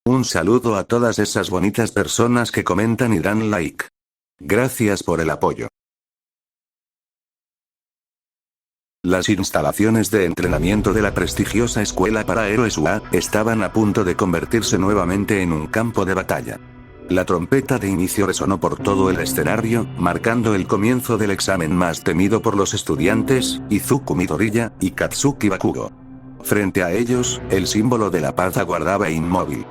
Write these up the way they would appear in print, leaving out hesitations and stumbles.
Un saludo a todas esas bonitas personas que comentan y dan like. Gracias por el apoyo. Las instalaciones de entrenamiento de la prestigiosa Escuela para Héroes UA estaban a punto de convertirse nuevamente en un campo de batalla. La trompeta de inicio resonó por todo el escenario, marcando el comienzo del examen más temido por los estudiantes, Izuku Midoriya y Katsuki Bakugo. Frente a ellos, el símbolo de la paz aguardaba inmóvil.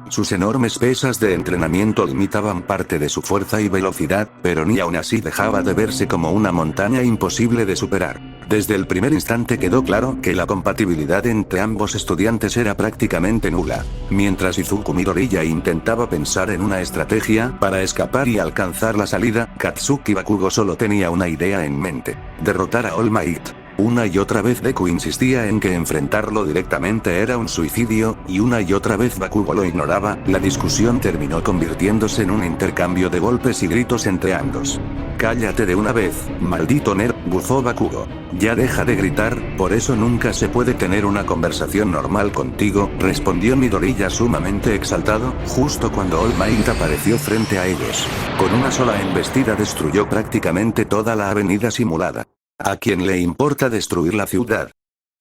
Sus enormes pesas de entrenamiento limitaban parte de su fuerza y velocidad, pero ni aún así dejaba de verse como una montaña imposible de superar. Desde el primer instante quedó claro que la compatibilidad entre ambos estudiantes era prácticamente nula. Mientras Izuku Midoriya intentaba pensar en una estrategia para escapar y alcanzar la salida, Katsuki Bakugo solo tenía una idea en mente: derrotar a All Might. Una y otra vez Deku insistía en que enfrentarlo directamente era un suicidio, y una y otra vez Bakugo lo ignoraba. La discusión terminó convirtiéndose en un intercambio de golpes y gritos entre ambos. «Cállate de una vez, maldito nerd», bufó Bakugo. «Ya deja de gritar, por eso nunca se puede tener una conversación normal contigo», respondió Midoriya sumamente exaltado, justo cuando All Might apareció frente a ellos. Con una sola embestida destruyó prácticamente toda la avenida simulada. ¿A quién le importa destruir la ciudad?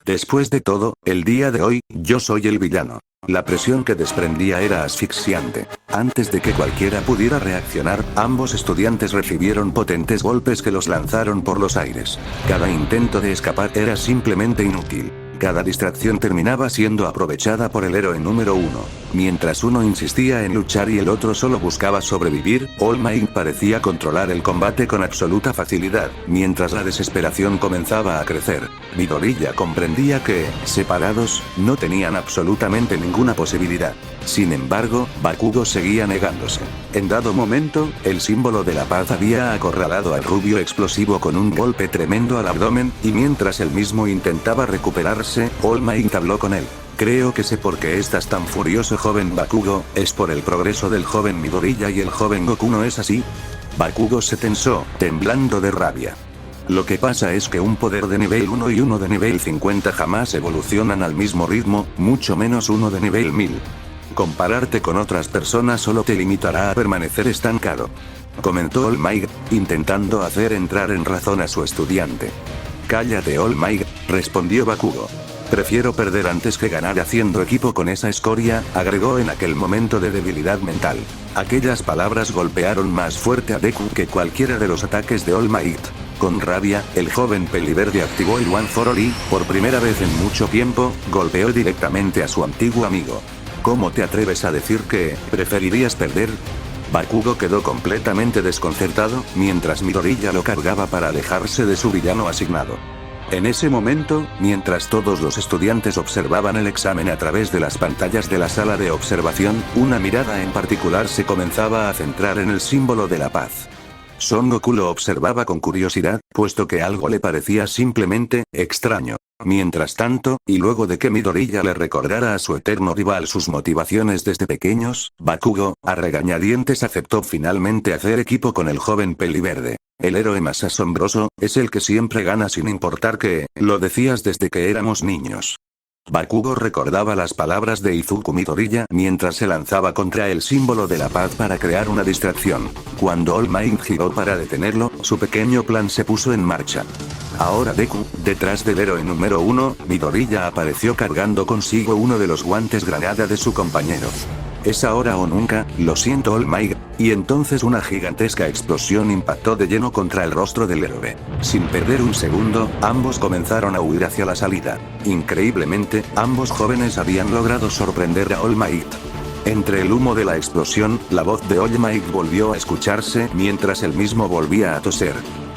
Después de todo, el día de hoy, yo soy el villano. La presión que desprendía era asfixiante. Antes de que cualquiera pudiera reaccionar, ambos estudiantes recibieron potentes golpes que los lanzaron por los aires. Cada intento de escapar era simplemente inútil. Cada distracción terminaba siendo aprovechada por el héroe número uno. Mientras uno insistía en luchar y el otro solo buscaba sobrevivir, All Might parecía controlar el combate con absoluta facilidad, mientras la desesperación comenzaba a crecer. Midoriya comprendía que, separados, no tenían absolutamente ninguna posibilidad. Sin embargo, Bakugo seguía negándose. En dado momento, el símbolo de la paz había acorralado al rubio explosivo con un golpe tremendo al abdomen, y mientras él mismo intentaba recuperarse, All Might habló con él. «Creo que sé por qué estás tan furioso, joven Bakugo, es por el progreso del joven Midoriya y el joven Goku, ¿no es así?» Bakugo se tensó, temblando de rabia. Lo que pasa es que un poder de nivel 1 y uno de nivel 50 jamás evolucionan al mismo ritmo, mucho menos uno de nivel 1000. Compararte con otras personas solo te limitará a permanecer estancado, comentó All Might, intentando hacer entrar en razón a su estudiante. «Cállate, All Might», respondió Bakugo. «Prefiero perder antes que ganar haciendo equipo con esa escoria», agregó en aquel momento de debilidad mental. Aquellas palabras golpearon más fuerte a Deku que cualquiera de los ataques de All Might. Con rabia, el joven peliverde activó el One for All y, por primera vez en mucho tiempo, golpeó directamente a su antiguo amigo. «¿Cómo te atreves a decir que preferirías perder?». Bakugo quedó completamente desconcertado, mientras Midoriya lo cargaba para alejarse de su villano asignado. En ese momento, mientras todos los estudiantes observaban el examen a través de las pantallas de la sala de observación, una mirada en particular se comenzaba a centrar en el símbolo de la paz. Son Goku lo observaba con curiosidad, puesto que algo le parecía simplemente extraño. Mientras tanto, y luego de que Midoriya le recordara a su eterno rival sus motivaciones desde pequeños, Bakugo, a regañadientes, aceptó finalmente hacer equipo con el joven peliverde. «El héroe más asombroso, es el que siempre gana sin importar qué, lo decías desde que éramos niños». Bakugo recordaba las palabras de Izuku Midoriya mientras se lanzaba contra el símbolo de la paz para crear una distracción. Cuando All Might giró para detenerlo, su pequeño plan se puso en marcha. Ahora Deku, detrás del héroe número 1, Midoriya apareció cargando consigo uno de los guantes granada de su compañero. «Es ahora o nunca, lo siento, All Might», y entonces una gigantesca explosión impactó de lleno contra el rostro del héroe. Sin perder un segundo, ambos comenzaron a huir hacia la salida. Increíblemente, ambos jóvenes habían logrado sorprender a All Might. Entre el humo de la explosión, la voz de All Might volvió a escucharse mientras él mismo volvía a toser.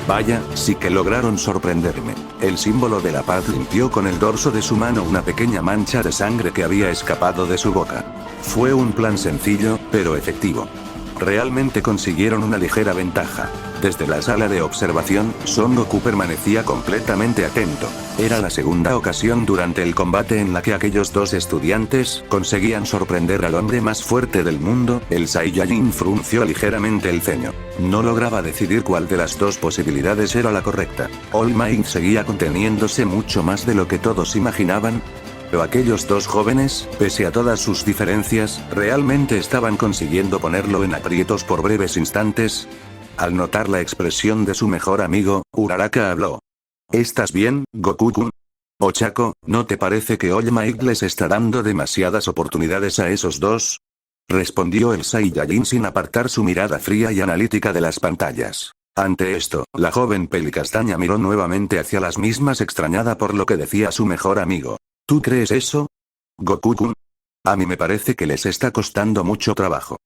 «Vaya, sí que lograron sorprenderme». El símbolo de la paz limpió con el dorso de su mano una pequeña mancha de sangre que había escapado de su boca. Fue un plan sencillo, pero efectivo. Realmente consiguieron una ligera ventaja. Desde la sala de observación, Son Goku permanecía completamente atento. Era la segunda ocasión durante el combate en la que aquellos dos estudiantes conseguían sorprender al hombre más fuerte del mundo. El Saiyajin frunció ligeramente el ceño. No lograba decidir cuál de las dos posibilidades era la correcta. All Might seguía conteniéndose mucho más de lo que todos imaginaban. Pero aquellos dos jóvenes, pese a todas sus diferencias, realmente estaban consiguiendo ponerlo en aprietos por breves instantes. Al notar la expresión de su mejor amigo, Uraraka habló. ¿Estás bien, Goku-kun? Ochako, ¿no te parece que All Might les está dando demasiadas oportunidades a esos dos? Respondió el Saiyajin sin apartar su mirada fría y analítica de las pantallas. Ante esto, la joven pelicastaña miró nuevamente hacia las mismas extrañada por lo que decía su mejor amigo. ¿Tú crees eso? Goku-kun. A mí me parece que les está costando mucho trabajo.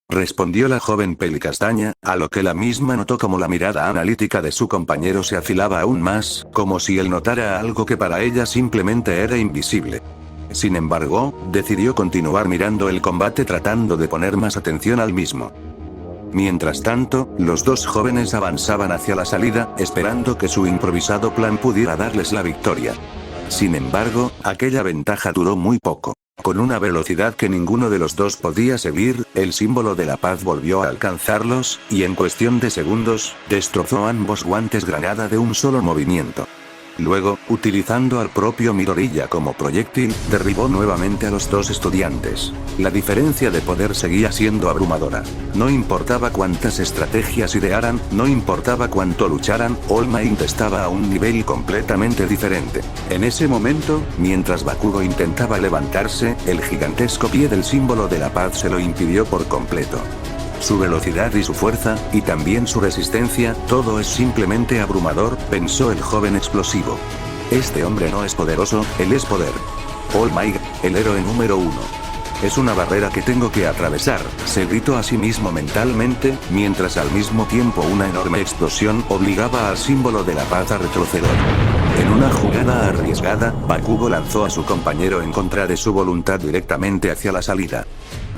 Respondió la joven pelicastaña, a lo que la misma notó como la mirada analítica de su compañero se afilaba aún más, como si él notara algo que para ella simplemente era invisible. Sin embargo, decidió continuar mirando el combate tratando de poner más atención al mismo. Mientras tanto, los dos jóvenes avanzaban hacia la salida, esperando que su improvisado plan pudiera darles la victoria. Sin embargo, aquella ventaja duró muy poco. Con una velocidad que ninguno de los dos podía seguir, el símbolo de la paz volvió a alcanzarlos, y en cuestión de segundos, destrozó ambos guantes granada de un solo movimiento. Luego, utilizando al propio Midoriya como proyectil, derribó nuevamente a los dos estudiantes. La diferencia de poder seguía siendo abrumadora. No importaba cuántas estrategias idearan, no importaba cuánto lucharan, All Might estaba a un nivel completamente diferente. En ese momento, mientras Bakugo intentaba levantarse, el gigantesco pie del símbolo de la paz se lo impidió por completo. Su velocidad y su fuerza, y también su resistencia, todo es simplemente abrumador, pensó el joven explosivo. Este hombre no es poderoso, él es poder. All Might, el héroe número 1. Es una barrera que tengo que atravesar, se gritó a sí mismo mentalmente, mientras al mismo tiempo una enorme explosión obligaba al símbolo de la paz a retroceder. En una jugada arriesgada, Bakugo lanzó a su compañero en contra de su voluntad directamente hacia la salida.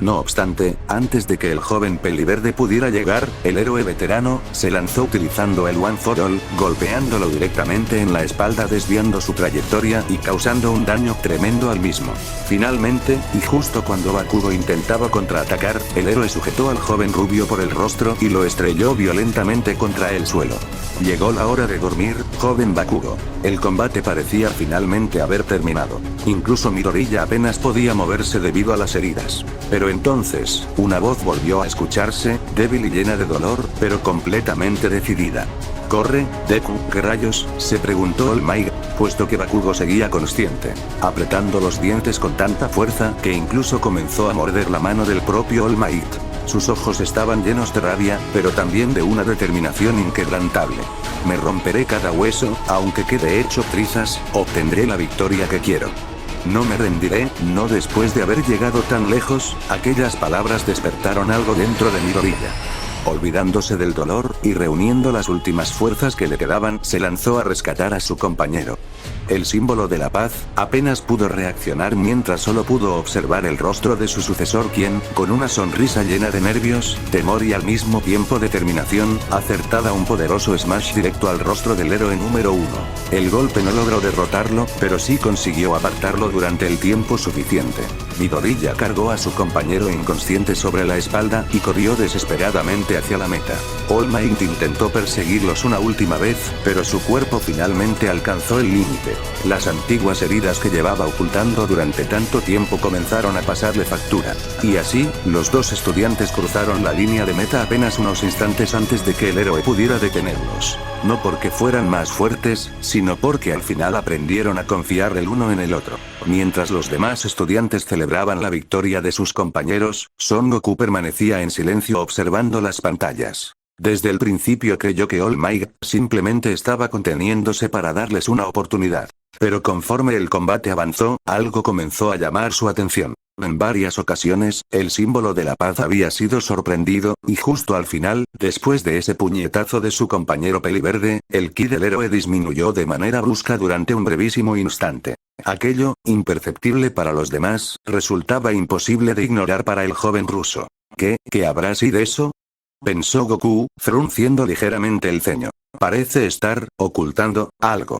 No obstante, antes de que el joven peliverde pudiera llegar, el héroe veterano se lanzó utilizando el One for All, golpeándolo directamente en la espalda desviando su trayectoria y causando un daño tremendo al mismo. Finalmente, y justo cuando Bakugo intentaba contraatacar, el héroe sujetó al joven rubio por el rostro y lo estrelló violentamente contra el suelo. Llegó la hora de dormir, joven Bakugo. El combate parecía finalmente haber terminado. Incluso Midoriya apenas podía moverse debido a las heridas. Pero entonces, una voz volvió a escucharse, débil y llena de dolor, pero completamente decidida. ¿Corre, Deku? ¿Qué rayos?, se preguntó All Might, puesto que Bakugo seguía consciente, apretando los dientes con tanta fuerza que incluso comenzó a morder la mano del propio All Might. Sus ojos estaban llenos de rabia, pero también de una determinación inquebrantable. Me romperé cada hueso, aunque quede hecho trizas, obtendré la victoria que quiero. No me rendiré, no después de haber llegado tan lejos. Aquellas palabras despertaron algo dentro de Midoriya. Olvidándose del dolor, y reuniendo las últimas fuerzas que le quedaban, se lanzó a rescatar a su compañero. El símbolo de la paz, apenas pudo reaccionar mientras solo pudo observar el rostro de su sucesor quien, con una sonrisa llena de nervios, temor y al mismo tiempo determinación, acertada un poderoso smash directo al rostro del héroe número 1. El golpe no logró derrotarlo, pero sí consiguió apartarlo durante el tiempo suficiente. Midoriya cargó a su compañero inconsciente sobre la espalda y corrió desesperadamente hacia la meta. All Might intentó perseguirlos una última vez, pero su cuerpo finalmente alcanzó el límite. Las antiguas heridas que llevaba ocultando durante tanto tiempo comenzaron a pasarle factura. Y así, los dos estudiantes cruzaron la línea de meta apenas unos instantes antes de que el héroe pudiera detenerlos. No porque fueran más fuertes, sino porque al final aprendieron a confiar el uno en el otro. Mientras los demás estudiantes celebraban la victoria de sus compañeros, Son Goku permanecía en silencio observando las pantallas. Desde el principio creyó que All Might simplemente estaba conteniéndose para darles una oportunidad. Pero conforme el combate avanzó, algo comenzó a llamar su atención. En varias ocasiones, el símbolo de la paz había sido sorprendido, y justo al final, después de ese puñetazo de su compañero peliverde, el ki del héroe disminuyó de manera brusca durante un brevísimo instante. Aquello, imperceptible para los demás, resultaba imposible de ignorar para el joven ruso. ¿Qué habrá sido eso?, pensó Goku, frunciendo ligeramente el ceño. Parece estar ocultando algo.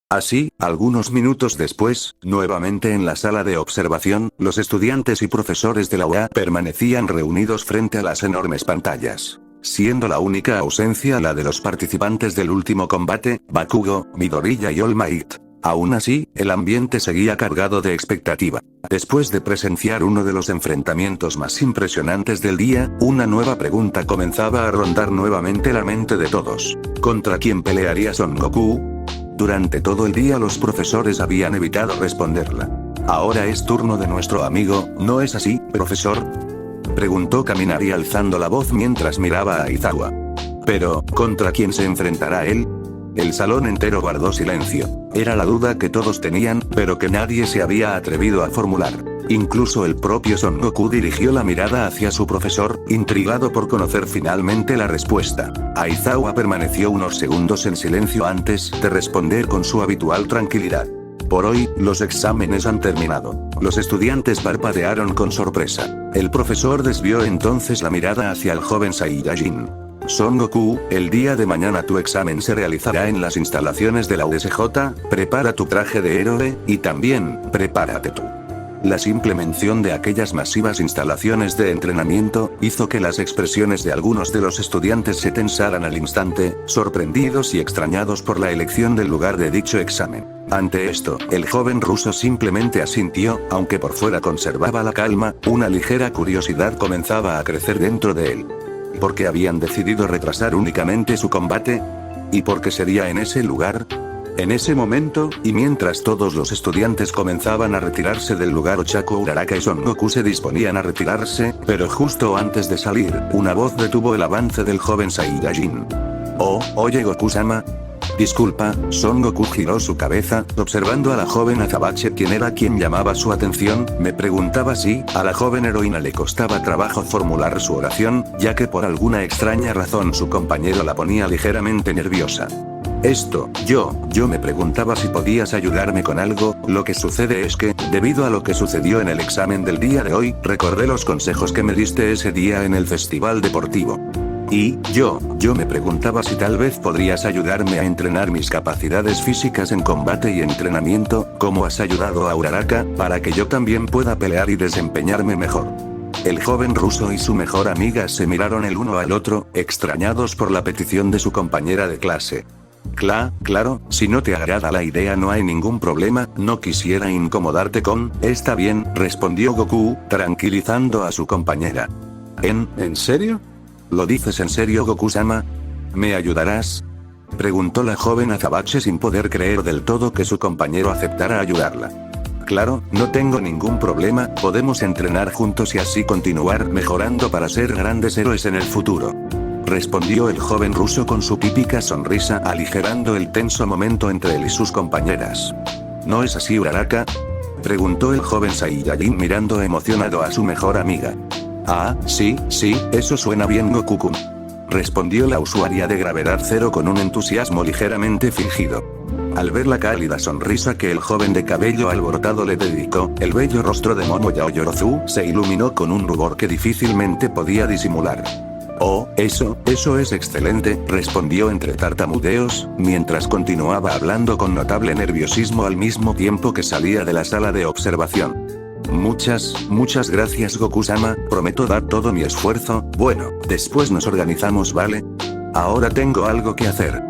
Así, algunos minutos después, nuevamente en la sala de observación, los estudiantes y profesores de la UA permanecían reunidos frente a las enormes pantallas. siendo la única ausencia la de los participantes del último combate, Bakugo, Midoriya y All Might. Aún así, el ambiente seguía cargado de expectativa. Después de presenciar uno de los enfrentamientos más impresionantes del día, una nueva pregunta comenzaba a rondar nuevamente la mente de todos. ¿Contra quién pelearía Son Goku? Durante todo el día los profesores habían evitado responderla. Ahora es turno de nuestro amigo, ¿no es así, profesor? Preguntó Kaminari alzando la voz mientras miraba a Aizawa. Pero, ¿contra quién se enfrentará él? El salón entero guardó silencio. Era la duda que todos tenían, pero que nadie se había atrevido a formular. Incluso el propio Son Goku dirigió la mirada hacia su profesor, intrigado por conocer finalmente la respuesta. Aizawa permaneció unos segundos en silencio antes de responder con su habitual tranquilidad. Por hoy, los exámenes han terminado. Los estudiantes parpadearon con sorpresa. El profesor desvió entonces la mirada hacia el joven Saiyajin. Son Goku, el día de mañana tu examen se realizará en las instalaciones de la USJ, prepara tu traje de héroe, y también, prepárate tú. La simple mención de aquellas masivas instalaciones de entrenamiento, hizo que las expresiones de algunos de los estudiantes se tensaran al instante, sorprendidos y extrañados por la elección del lugar de dicho examen. Ante esto, el joven ruso simplemente asintió, aunque por fuera conservaba la calma, una ligera curiosidad comenzaba a crecer dentro de él. ¿Por qué habían decidido retrasar únicamente su combate? ¿Y por qué sería en ese lugar? En ese momento, y mientras todos los estudiantes comenzaban a retirarse del lugar, Ochako Uraraka y Son Goku se disponían a retirarse, pero justo antes de salir, una voz detuvo el avance del joven Saiyajin. Oh, oye Goku-sama. Disculpa, Son Goku giró su cabeza, observando a la joven Azabache quien era quien llamaba su atención, me preguntaba si, a la joven heroína le costaba trabajo formular su oración, ya que por alguna extraña razón su compañero la ponía ligeramente nerviosa. Yo me preguntaba si podías ayudarme con algo, lo que sucede es que, debido a lo que sucedió en el examen del día de hoy, recordé los consejos que me diste ese día en el festival deportivo. Y, yo me preguntaba si tal vez podrías ayudarme a entrenar mis capacidades físicas en combate y entrenamiento, como has ayudado a Uraraka, para que yo también pueda pelear y desempeñarme mejor. El joven ruso y su mejor amiga se miraron el uno al otro, extrañados por la petición de su compañera de clase. Claro, si no te agrada la idea no hay ningún problema, no quisiera incomodarte con, está bien, respondió Goku, tranquilizando a su compañera. ¿En serio? ¿Lo dices en serio Goku-sama? ¿Me ayudarás? Preguntó la joven Azabache sin poder creer del todo que su compañero aceptara ayudarla. Claro, no tengo ningún problema, podemos entrenar juntos y así continuar mejorando para ser grandes héroes en el futuro. Respondió el joven ruso con su típica sonrisa, aligerando el tenso momento entre él y sus compañeras. ¿No es así Uraraka? Preguntó el joven Saiyajin mirando emocionado a su mejor amiga. Ah, sí, eso suena bien Goku-kun. Respondió la usuaria de gravedad cero con un entusiasmo ligeramente fingido. Al ver la cálida sonrisa que el joven de cabello alborotado le dedicó, el bello rostro de Momo Yaoyorozu se iluminó con un rubor que difícilmente podía disimular. Oh, eso es excelente, respondió entre tartamudeos, mientras continuaba hablando con notable nerviosismo al mismo tiempo que salía de la sala de observación. Muchas gracias Goku-sama, prometo dar todo mi esfuerzo, bueno, después nos organizamos ¿vale? Ahora tengo algo que hacer.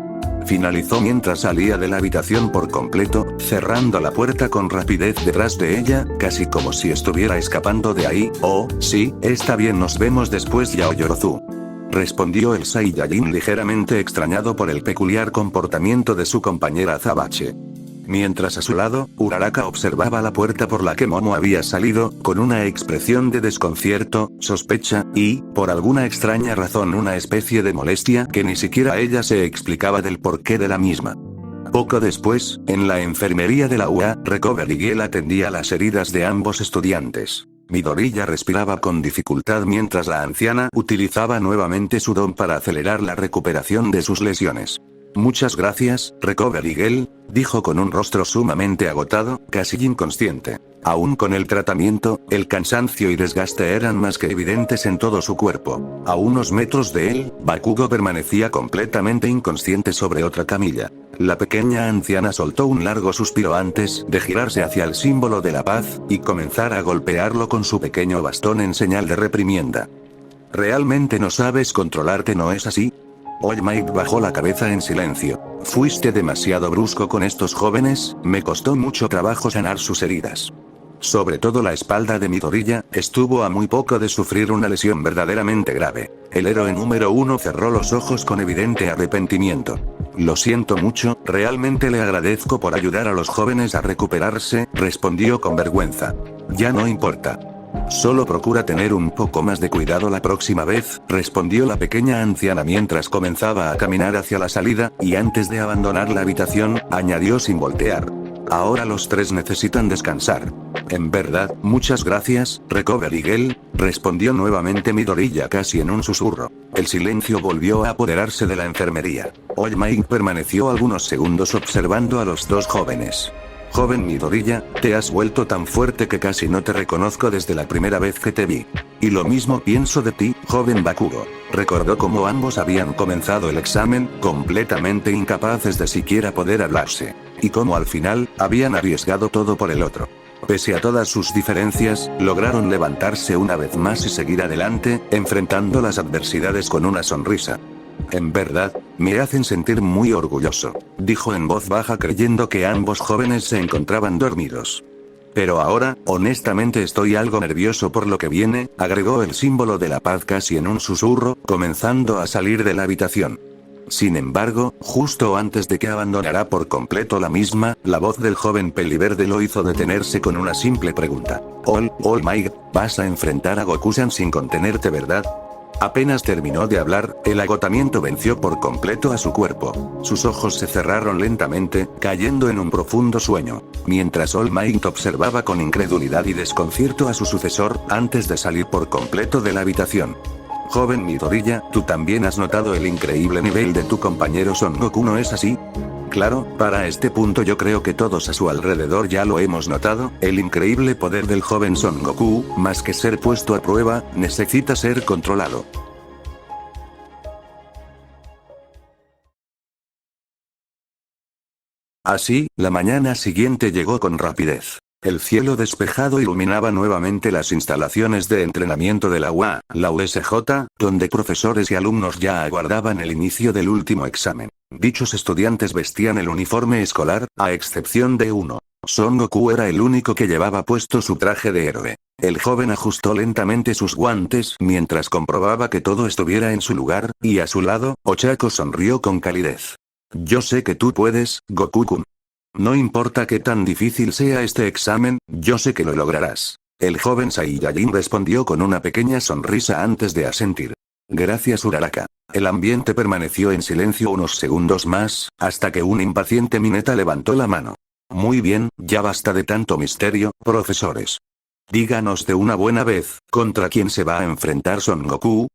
Finalizó mientras salía de la habitación por completo, cerrando la puerta con rapidez detrás de ella, casi como si estuviera escapando de ahí. Oh, sí, está bien nos vemos después Yaoyorozu. Respondió el Saiyajin ligeramente extrañado por el peculiar comportamiento de su compañera Azabache. Mientras a su lado, Uraraka observaba la puerta por la que Momo había salido, con una expresión de desconcierto, sospecha, y, por alguna extraña razón una especie de molestia que ni siquiera ella se explicaba del porqué de la misma. Poco después, en la enfermería de la UA, Recovery Girl atendía las heridas de ambos estudiantes. Midoriya respiraba con dificultad mientras la anciana utilizaba nuevamente su don para acelerar la recuperación de sus lesiones. Muchas gracias, Recovery Girl, dijo con un rostro sumamente agotado, casi inconsciente. Aún con el tratamiento, el cansancio y desgaste eran más que evidentes en todo su cuerpo. A unos metros de él, Bakugo permanecía completamente inconsciente sobre otra camilla. La pequeña anciana soltó un largo suspiro antes de girarse hacia el símbolo de la paz, y comenzar a golpearlo con su pequeño bastón en señal de reprimienda. Realmente no sabes controlarte, ¿no es así? All Might bajó la cabeza en silencio. Fuiste demasiado brusco con estos jóvenes, me costó mucho trabajo sanar sus heridas. Sobre todo la espalda de Midoriya, estuvo a muy poco de sufrir una lesión verdaderamente grave. El héroe número 1 cerró los ojos con evidente arrepentimiento. Lo siento mucho, realmente le agradezco por ayudar a los jóvenes a recuperarse, respondió con vergüenza. Ya no importa. Solo procura tener un poco más de cuidado la próxima vez, respondió la pequeña anciana mientras comenzaba a caminar hacia la salida, y antes de abandonar la habitación, añadió sin voltear. Ahora los tres necesitan descansar. En verdad, muchas gracias, Recover Eagle, respondió nuevamente Midoriya casi en un susurro. El silencio volvió a apoderarse de la enfermería. All Might permaneció algunos segundos observando a los dos jóvenes. Joven Midoriya, te has vuelto tan fuerte que casi no te reconozco desde la primera vez que te vi. Y lo mismo pienso de ti, joven Bakugo. Recordó cómo ambos habían comenzado el examen, completamente incapaces de siquiera poder hablarse. Y cómo al final, habían arriesgado todo por el otro. Pese a todas sus diferencias, lograron levantarse una vez más y seguir adelante, enfrentando las adversidades con una sonrisa. En verdad, me hacen sentir muy orgulloso, dijo en voz baja creyendo que ambos jóvenes se encontraban dormidos. Pero ahora, honestamente estoy algo nervioso por lo que viene, agregó el símbolo de la paz casi en un susurro, comenzando a salir de la habitación. Sin embargo, justo antes de que abandonara por completo la misma, la voz del joven peliverde lo hizo detenerse con una simple pregunta. All Might, vas a enfrentar a Goku-san sin contenerte, ¿verdad? Apenas terminó de hablar, el agotamiento venció por completo a su cuerpo. Sus ojos se cerraron lentamente, cayendo en un profundo sueño. Mientras All Might observaba con incredulidad y desconcierto a su sucesor, antes de salir por completo de la habitación. Joven Midoriya, tú también has notado el increíble nivel de tu compañero Son Goku, ¿no es así? Claro, para este punto yo creo que todos a su alrededor ya lo hemos notado, el increíble poder del joven Son Goku, más que ser puesto a prueba, necesita ser controlado. Así, la mañana siguiente llegó con rapidez. El cielo despejado iluminaba nuevamente las instalaciones de entrenamiento de la UA, la USJ, donde profesores y alumnos ya aguardaban el inicio del último examen. Dichos estudiantes vestían el uniforme escolar, a excepción de uno. Son Goku era el único que llevaba puesto su traje de héroe. El joven ajustó lentamente sus guantes mientras comprobaba que todo estuviera en su lugar, y a su lado, Ochako sonrió con calidez. Yo sé que tú puedes, Goku-kun. No importa qué tan difícil sea este examen, yo sé que lo lograrás. El joven Saiyajin respondió con una pequeña sonrisa antes de asentir. Gracias, Uraraka. El ambiente permaneció en silencio unos segundos más, hasta que un impaciente Mineta levantó la mano. Muy bien, ya basta de tanto misterio, profesores. Díganos de una buena vez, ¿contra quién se va a enfrentar Son Goku?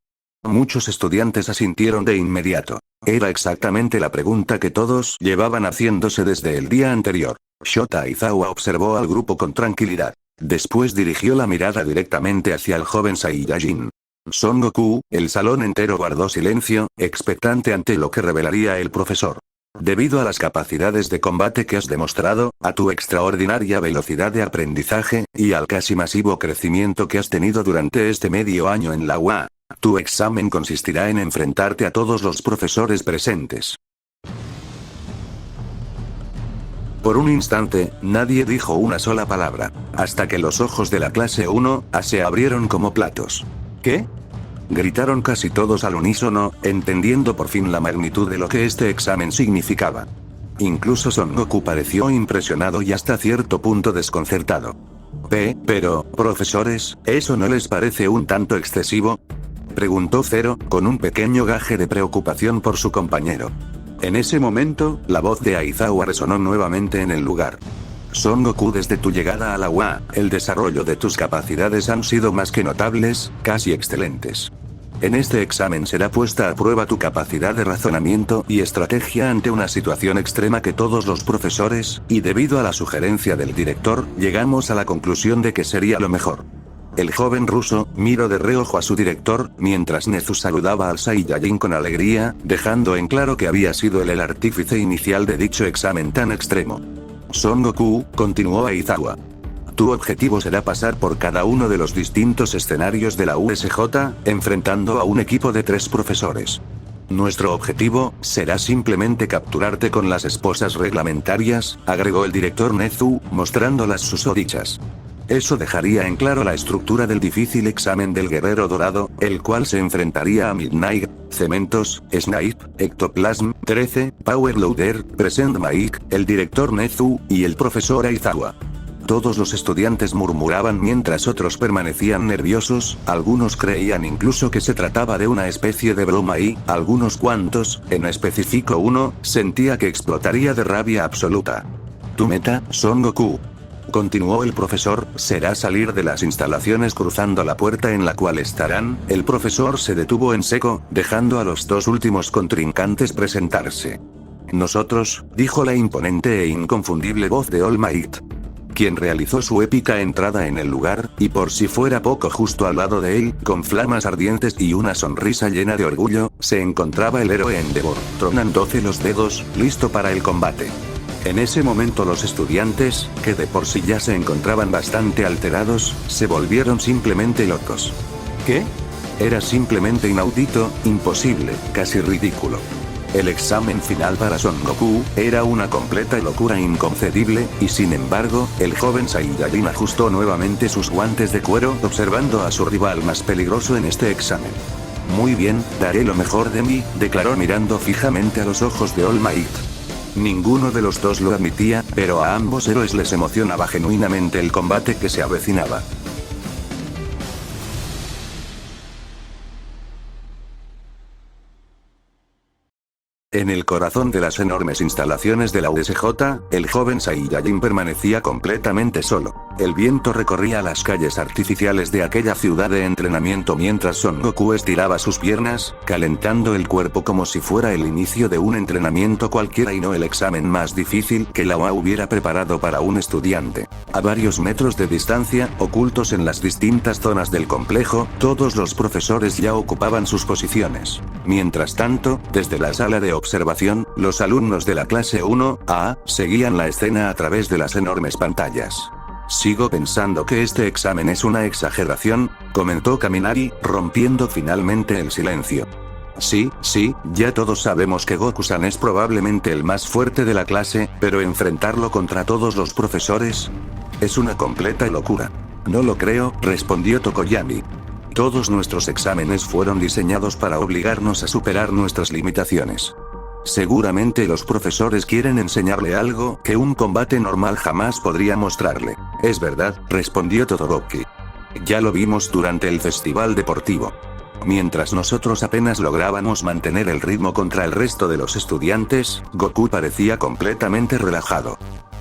Muchos estudiantes asintieron de inmediato. Era exactamente la pregunta que todos llevaban haciéndose desde el día anterior. Shota Aizawa observó al grupo con tranquilidad. Después dirigió la mirada directamente hacia el joven Saiyajin. Son Goku, el salón entero guardó silencio, expectante ante lo que revelaría el profesor. Debido a las capacidades de combate que has demostrado, a tu extraordinaria velocidad de aprendizaje, y al casi masivo crecimiento que has tenido durante este medio año en la UA, tu examen consistirá en enfrentarte a todos los profesores presentes. Por un instante, nadie dijo una sola palabra, hasta que los ojos de la clase 1A se abrieron como platos. ¿Qué? Gritaron casi todos al unísono, entendiendo por fin la magnitud de lo que este examen significaba. Incluso Son Goku pareció impresionado y hasta cierto punto desconcertado. Pero, profesores, ¿eso no les parece un tanto excesivo?, preguntó Zero, con un pequeño gaje de preocupación por su compañero. En ese momento, la voz de Aizawa resonó nuevamente en el lugar. Son Goku, desde tu llegada a la UA, el desarrollo de tus capacidades han sido más que notables, casi excelentes. En este examen será puesta a prueba tu capacidad de razonamiento y estrategia ante una situación extrema que todos los profesores, y debido a la sugerencia del director, llegamos a la conclusión de que sería lo mejor. El joven ruso miró de reojo a su director, mientras Nezu saludaba al Saiyajin con alegría, dejando en claro que había sido él el artífice inicial de dicho examen tan extremo. Son Goku, continuó Aizawa. Tu objetivo será pasar por cada uno de los distintos escenarios de la USJ, enfrentando a un equipo de 3 profesores. Nuestro objetivo será simplemente capturarte con las esposas reglamentarias, agregó el director Nezu, mostrando las susodichas. Eso dejaría en claro la estructura del difícil examen del Guerrero Dorado, el cual se enfrentaría a Midnight, Cementos, Snipe, Ectoplasm, 13, Power Loader, Present Mike, el director Nezu, y el profesor Aizawa. Todos los estudiantes murmuraban mientras otros permanecían nerviosos, algunos creían incluso que se trataba de una especie de broma y, algunos cuantos, en específico uno, sentía que explotaría de rabia absoluta. Tu meta, Son Goku. Continuó el profesor, será salir de las instalaciones cruzando la puerta en la cual estarán. El profesor se detuvo en seco, dejando a los 2 últimos contrincantes presentarse. Nosotros, dijo la imponente e inconfundible voz de All Might, quien realizó su épica entrada en el lugar, y por si fuera poco justo al lado de él, con flamas ardientes y una sonrisa llena de orgullo, se encontraba el héroe Endeavor, tronándose los dedos, listo para el combate. En ese momento los estudiantes, que de por sí ya se encontraban bastante alterados, se volvieron simplemente locos. ¿Qué? Era simplemente inaudito, imposible, casi ridículo. El examen final para Son Goku era una completa locura inconcebible, y sin embargo, el joven Saiyajin ajustó nuevamente sus guantes de cuero observando a su rival más peligroso en este examen. Muy bien, daré lo mejor de mí, declaró mirando fijamente a los ojos de All Might. Ninguno de los dos lo admitía, pero a ambos héroes les emocionaba genuinamente el combate que se avecinaba. En el corazón de las enormes instalaciones de la USJ, el joven Saiyajin permanecía completamente solo. El viento recorría las calles artificiales de aquella ciudad de entrenamiento mientras Son Goku estiraba sus piernas, calentando el cuerpo como si fuera el inicio de un entrenamiento cualquiera y no el examen más difícil que la UA hubiera preparado para un estudiante. A varios metros de distancia, ocultos en las distintas zonas del complejo, todos los profesores ya ocupaban sus posiciones. Mientras tanto, desde la sala de observación, los alumnos de la clase 1A seguían la escena a través de las enormes pantallas. Sigo pensando que este examen es una exageración, comentó Kaminari, rompiendo finalmente el silencio. Sí, ya todos sabemos que Goku-san es probablemente el más fuerte de la clase, pero enfrentarlo contra todos los profesores es una completa locura. No lo creo, respondió Tokoyami. Todos nuestros exámenes fueron diseñados para obligarnos a superar nuestras limitaciones. Seguramente los profesores quieren enseñarle algo que un combate normal jamás podría mostrarle. Es verdad, respondió Todoroki. Ya lo vimos durante el festival deportivo. Mientras nosotros apenas lográbamos mantener el ritmo contra el resto de los estudiantes, Goku parecía completamente relajado.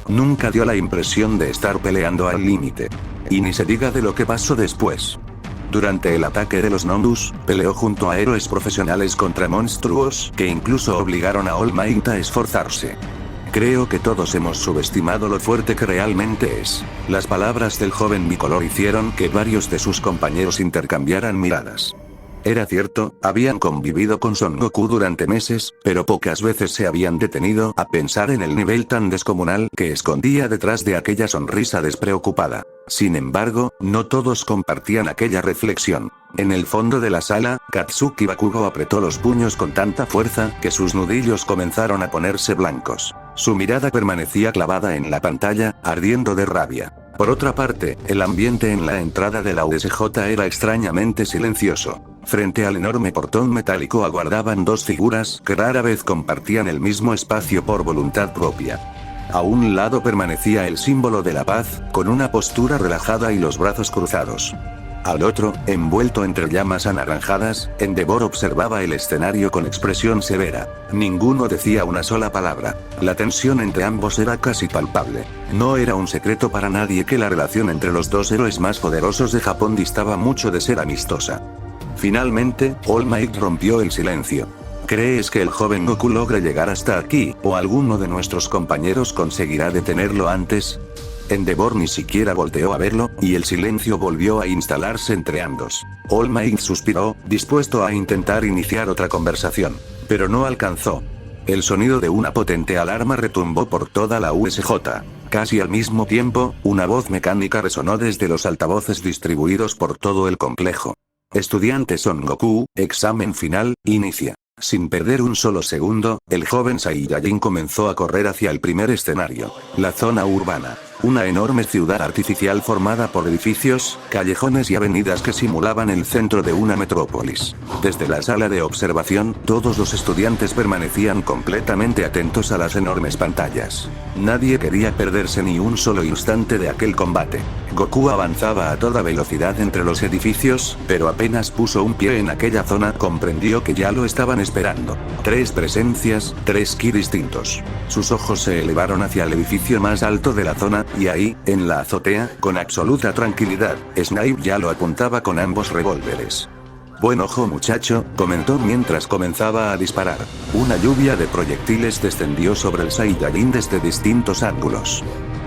Nunca dio la impresión de estar peleando al límite. Y ni se diga de lo que pasó después. Durante el ataque de los Nondus, peleó junto a héroes profesionales contra monstruos que incluso obligaron a All Might a esforzarse. Creo que todos hemos subestimado lo fuerte que realmente es. Las palabras del joven bicolor hicieron que varios de sus compañeros intercambiaran miradas. Era cierto, habían convivido con Son Goku durante meses, pero pocas veces se habían detenido a pensar en el nivel tan descomunal que escondía detrás de aquella sonrisa despreocupada. Sin embargo, no todos compartían aquella reflexión. En el fondo de la sala, Katsuki Bakugo apretó los puños con tanta fuerza que sus nudillos comenzaron a ponerse blancos. Su mirada permanecía clavada en la pantalla, ardiendo de rabia. Por otra parte, el ambiente en la entrada de la USJ era extrañamente silencioso. Frente al enorme portón metálico aguardaban 2 figuras que rara vez compartían el mismo espacio por voluntad propia. A un lado permanecía el símbolo de la paz, con una postura relajada y los brazos cruzados. Al otro, envuelto entre llamas anaranjadas, Endeavor observaba el escenario con expresión severa. Ninguno decía una sola palabra. La tensión entre ambos era casi palpable. No era un secreto para nadie que la relación entre los dos héroes más poderosos de Japón distaba mucho de ser amistosa. Finalmente, All Might rompió el silencio. ¿Crees que el joven Goku logre llegar hasta aquí, o alguno de nuestros compañeros conseguirá detenerlo antes? Endeavor ni siquiera volteó a verlo, y el silencio volvió a instalarse entre ambos. All Might suspiró, dispuesto a intentar iniciar otra conversación. Pero no alcanzó. El sonido de una potente alarma retumbó por toda la USJ. Casi al mismo tiempo, una voz mecánica resonó desde los altavoces distribuidos por todo el complejo. Estudiante Son Goku, examen final, inicia. Sin perder un solo segundo, el joven Saiyajin comenzó a correr hacia el primer escenario, la zona urbana. Una enorme ciudad artificial formada por edificios, callejones y avenidas que simulaban el centro de una metrópolis. Desde la sala de observación, todos los estudiantes permanecían completamente atentos a las enormes pantallas. Nadie quería perderse ni un solo instante de aquel combate. Goku avanzaba a toda velocidad entre los edificios, pero apenas puso un pie en aquella zona comprendió que ya lo estaban esperando. 3 presencias, 3 ki distintos. Sus ojos se elevaron hacia el edificio más alto de la zona, y ahí, en la azotea, con absoluta tranquilidad, Snipe ya lo apuntaba con ambos revólveres. Buen ojo muchacho, comentó mientras comenzaba a disparar. Una lluvia de proyectiles descendió sobre el Saiyajin desde distintos ángulos.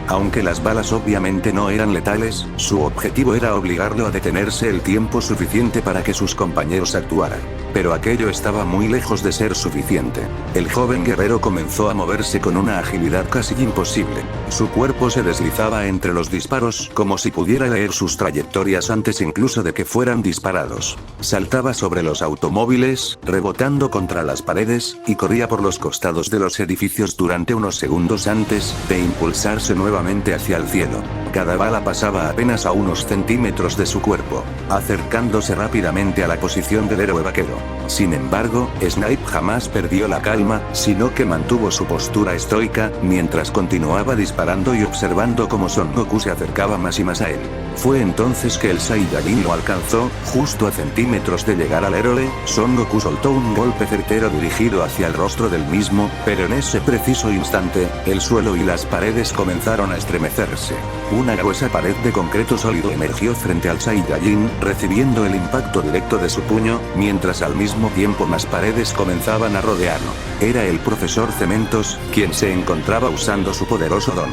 Aunque las balas obviamente no eran letales, su objetivo era obligarlo a detenerse el tiempo suficiente para que sus compañeros actuaran. Pero aquello estaba muy lejos de ser suficiente. El joven guerrero comenzó a moverse con una agilidad casi imposible. Su cuerpo se deslizaba entre los disparos como si pudiera leer sus trayectorias antes incluso de que fueran disparados. Saltaba sobre los automóviles, rebotando contra las paredes, y corría por los costados de los edificios durante unos segundos antes de impulsarse nuevamente hacia el cielo. Cada bala pasaba apenas a unos centímetros de su cuerpo, acercándose rápidamente a la posición del héroe vaquero. Sin embargo, Snipe jamás perdió la calma, sino que mantuvo su postura estoica, mientras continuaba disparando y observando cómo Son Goku se acercaba más y más a él. Fue entonces que el Saiyajin lo alcanzó, justo a centímetros de llegar al héroe. Son Goku soltó un golpe certero dirigido hacia el rostro del mismo, pero en ese preciso instante, el suelo y las paredes comenzaron a estremecerse. Una gruesa pared de concreto sólido emergió frente al Saiyajin, recibiendo el impacto directo de su puño, mientras al mismo tiempo más paredes comenzaban a rodearlo. Era el profesor Cementos, quien se encontraba usando su poderoso don.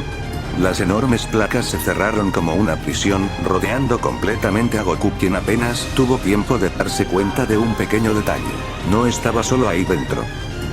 Las enormes placas se cerraron como una prisión, rodeando completamente a Goku, quien apenas tuvo tiempo de darse cuenta de un pequeño detalle. No estaba solo ahí dentro.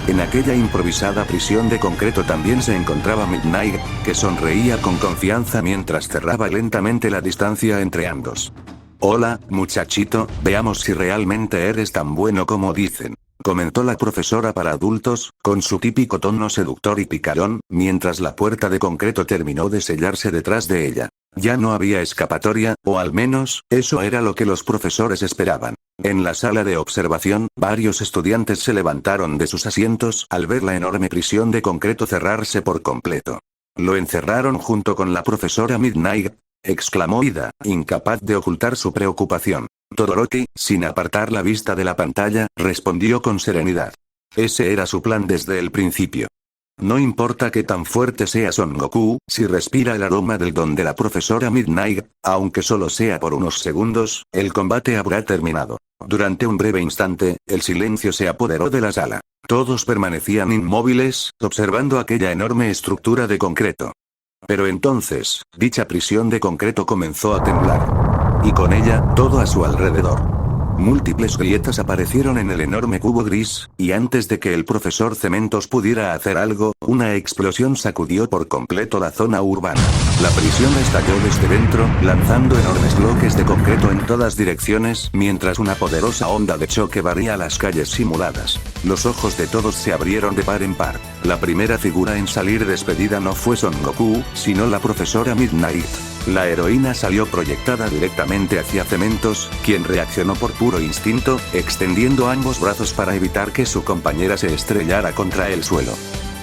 En aquella improvisada prisión de concreto también se encontraba Midnight, que sonreía con confianza mientras cerraba lentamente la distancia entre ambos. Hola, muchachito, veamos si realmente eres tan bueno como dicen, comentó la profesora para adultos, con su típico tono seductor y picarón, mientras la puerta de concreto terminó de sellarse detrás de ella. Ya no había escapatoria, o al menos, eso era lo que los profesores esperaban. En la sala de observación, varios estudiantes se levantaron de sus asientos al ver la enorme prisión de concreto cerrarse por completo. ¿Lo encerraron junto con la profesora Midnight?, exclamó Ida, incapaz de ocultar su preocupación. Todoroki, sin apartar la vista de la pantalla, respondió con serenidad. Ese era su plan desde el principio. No importa qué tan fuerte sea Son Goku, si respira el aroma del don de la profesora Midnight, aunque solo sea por unos segundos, el combate habrá terminado. Durante un breve instante, el silencio se apoderó de la sala. Todos permanecían inmóviles, observando aquella enorme estructura de concreto. Pero entonces, dicha prisión de concreto comenzó a temblar. Y con ella, todo a su alrededor. Múltiples grietas aparecieron en el enorme cubo gris, y antes de que el profesor Cementos pudiera hacer algo, una explosión sacudió por completo la zona urbana. La prisión estalló desde dentro, lanzando enormes bloques de concreto en todas direcciones, mientras una poderosa onda de choque barría las calles simuladas. Los ojos de todos se abrieron de par en par. La primera figura en salir despedida no fue Son Goku, sino la profesora Midnight. La heroína salió proyectada directamente hacia Cementos, quien reaccionó por puro instinto, extendiendo ambos brazos para evitar que su compañera se estrellara contra el suelo,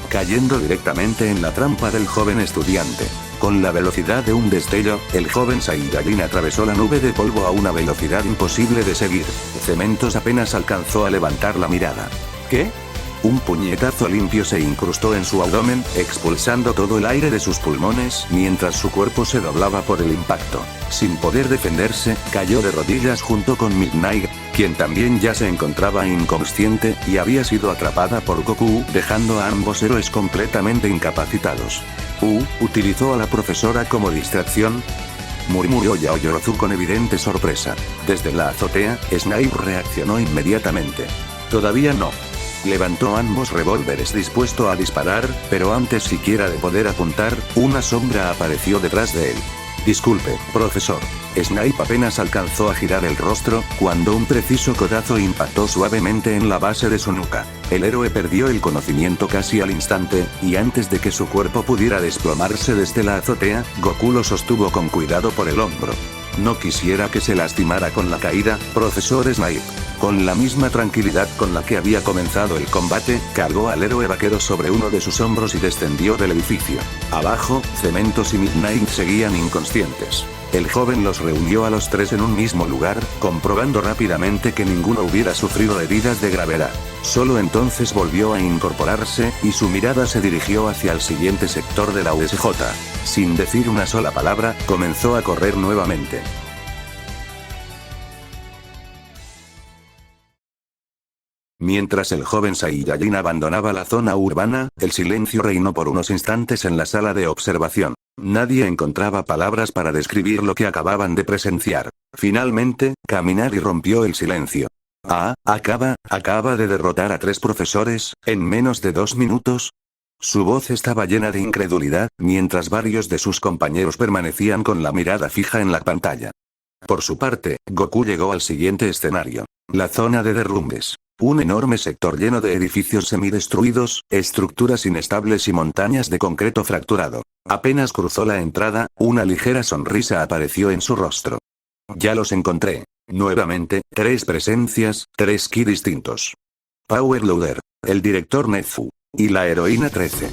cayendo directamente en la trampa del joven estudiante. Con la velocidad de un destello, el joven Saiyajin atravesó la nube de polvo a una velocidad imposible de seguir. Cementos apenas alcanzó a levantar la mirada. ¿Qué? Un puñetazo limpio se incrustó en su abdomen, expulsando todo el aire de sus pulmones, mientras su cuerpo se doblaba por el impacto. Sin poder defenderse, cayó de rodillas junto con Midnight, quien también ya se encontraba inconsciente, y había sido atrapada por Goku, dejando a ambos héroes completamente incapacitados. ¿Utilizó a la profesora como distracción?, murmuró Yaoyorozu con evidente sorpresa. Desde la azotea, Snipe reaccionó inmediatamente. Todavía no. Levantó ambos revólveres dispuesto a disparar, pero antes siquiera de poder apuntar, una sombra apareció detrás de él. Disculpe, profesor. Snape apenas alcanzó a girar el rostro, cuando un preciso codazo impactó suavemente en la base de su nuca. El héroe perdió el conocimiento casi al instante, y antes de que su cuerpo pudiera desplomarse desde la azotea, Goku lo sostuvo con cuidado por el hombro. No quisiera que se lastimara con la caída, profesor Snape. Con la misma tranquilidad con la que había comenzado el combate, cargó al héroe vaquero sobre uno de sus hombros y descendió del edificio. Abajo, Cementos y Midnight seguían inconscientes. El joven los reunió a los tres en un mismo lugar, comprobando rápidamente que ninguno hubiera sufrido heridas de gravedad. Solo entonces volvió a incorporarse, y su mirada se dirigió hacia el siguiente sector de la USJ. Sin decir una sola palabra, comenzó a correr nuevamente. Mientras el joven Saiyajin abandonaba la zona urbana, el silencio reinó por unos instantes en la sala de observación. Nadie encontraba palabras para describir lo que acababan de presenciar. Finalmente, Kaminari rompió el silencio. Acaba de derrotar a 3 profesores, en menos de 2 minutos. Su voz estaba llena de incredulidad, mientras varios de sus compañeros permanecían con la mirada fija en la pantalla. Por su parte, Goku llegó al siguiente escenario. La zona de derrumbes. Un enorme sector lleno de edificios semidestruidos, estructuras inestables y montañas de concreto fracturado. Apenas cruzó la entrada, una ligera sonrisa apareció en su rostro. Ya los encontré. Nuevamente, 3 presencias, 3 ki distintos. Power Loader, el director Nezu, y la heroína 13.